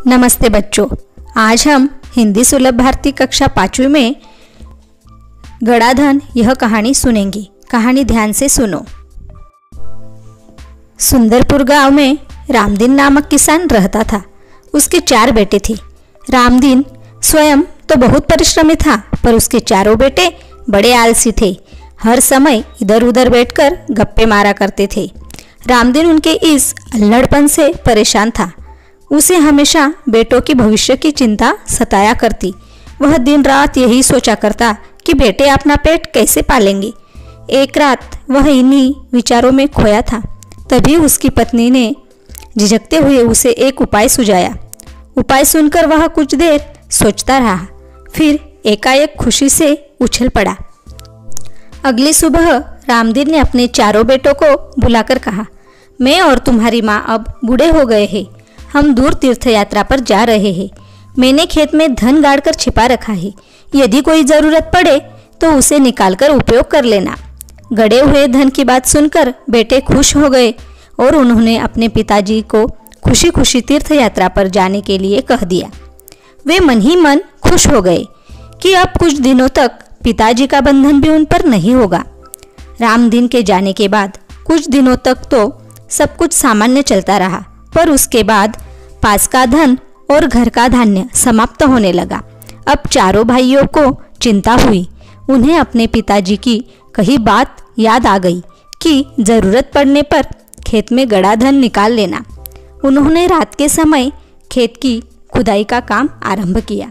नमस्ते बच्चों, आज हम हिंदी सुलभ भारती कक्षा 5वीं में गड़ाधन यह कहानी सुनेंगे। कहानी ध्यान से सुनो। सुंदरपुर गांव में रामदीन नामक किसान रहता था। उसके 4 बेटे थे। रामदीन स्वयं तो बहुत परिश्रमी था, पर उसके चारों बेटे बड़े आलसी थे। हर समय इधर उधर बैठकर गप्पे मारा करते थे। रामदीन उनके इस अल्हड़पन से परेशान था। उसे हमेशा बेटों की भविष्य की चिंता सताया करती। वह दिन रात यही सोचा करता कि बेटे अपना पेट कैसे पालेंगे। एक रात वह इन्हीं विचारों में खोया था। तभी उसकी पत्नी ने झिझकते हुए उसे एक उपाय सुझाया। उपाय सुनकर वह कुछ देर सोचता रहा, फिर एकाएक खुशी से उछल पड़ा। अगली सुबह रामदीन ने अपने चारों बेटों को बुलाकर कहा, मैं और तुम्हारी माँ अब बूढ़े हो गए हैं। हम दूर तीर्थ यात्रा पर जा रहे हैं। मैंने खेत में धन गाड़कर छिपा रखा है। यदि कोई ज़रूरत पड़े तो उसे निकालकर उपयोग कर लेना। गड़े हुए धन की बात सुनकर बेटे खुश हो गए और उन्होंने अपने पिताजी को खुशी खुशी तीर्थ यात्रा पर जाने के लिए कह दिया। वे मन ही मन खुश हो गए कि अब कुछ दिनों तक पिताजी का बंधन भी उन पर नहीं होगा। रामदीन के जाने के बाद कुछ दिनों तक तो सब कुछ सामान्य चलता रहा, पर उसके बाद पास का धन और घर का धान्य समाप्त होने लगा। अब चारों भाइयों को चिंता हुई। उन्हें अपने पिताजी की कही बात याद आ गई कि जरूरत पड़ने पर खेत में गड़ा धन निकाल लेना। उन्होंने रात के समय खेत की खुदाई का काम आरंभ किया।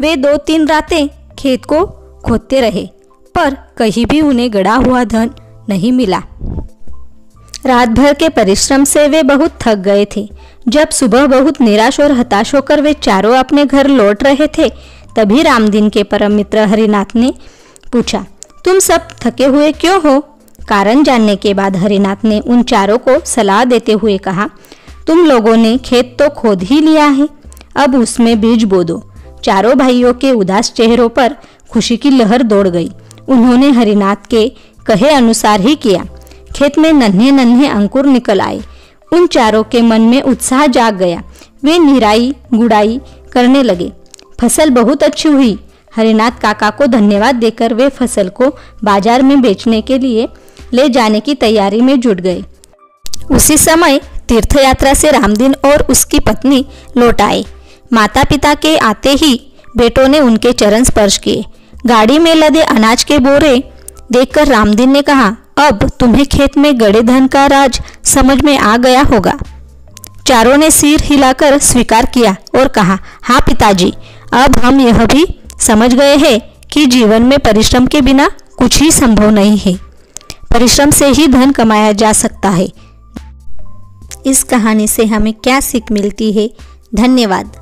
वे 2-3 रातें खेत को खोदते रहे, पर कहीं भी उन्हें गड़ा हुआ धन नहीं मिला। रात भर के परिश्रम से वे बहुत थक गए थे। जब सुबह बहुत निराश और हताश होकर वे चारों अपने घर लौट रहे थे, तभी रामदीन के परम मित्र हरिनाथ ने पूछा, तुम सब थके हुए क्यों हो? कारण जानने के बाद हरिनाथ ने उन चारों को सलाह देते हुए कहा, तुम लोगों ने खेत तो खोद ही लिया है, अब उसमें बीज बो दो। चारों भाइयों के उदास चेहरों पर खुशी की लहर दौड़ गई। उन्होंने हरिनाथ के कहे अनुसार ही किया। खेत में नन्हे नन्हे अंकुर निकल आए। उन चारों के मन में उत्साह जाग गया। वे निराई गुड़ाई करने लगे। फसल बहुत अच्छी हुई। हरिनाथ काका को धन्यवाद देकर वे फसल को बाजार में बेचने के लिए ले जाने की तैयारी में जुट गए। उसी समय तीर्थ यात्रा से रामदीन और उसकी पत्नी लौट आए। माता पिता के आते ही बेटों ने उनके चरण स्पर्श किए। गाड़ी में लदे अनाज के बोरे देखकर रामदीन ने कहा, अब तुम्हें खेत में गड़े धन का राज समझ में आ गया होगा। चारों ने सिर हिलाकर स्वीकार किया और कहा, हाँ पिताजी, अब हम यह भी समझ गए हैं कि जीवन में परिश्रम के बिना कुछ ही संभव नहीं है। परिश्रम से ही धन कमाया जा सकता है। इस कहानी से हमें क्या सीख मिलती है? धन्यवाद।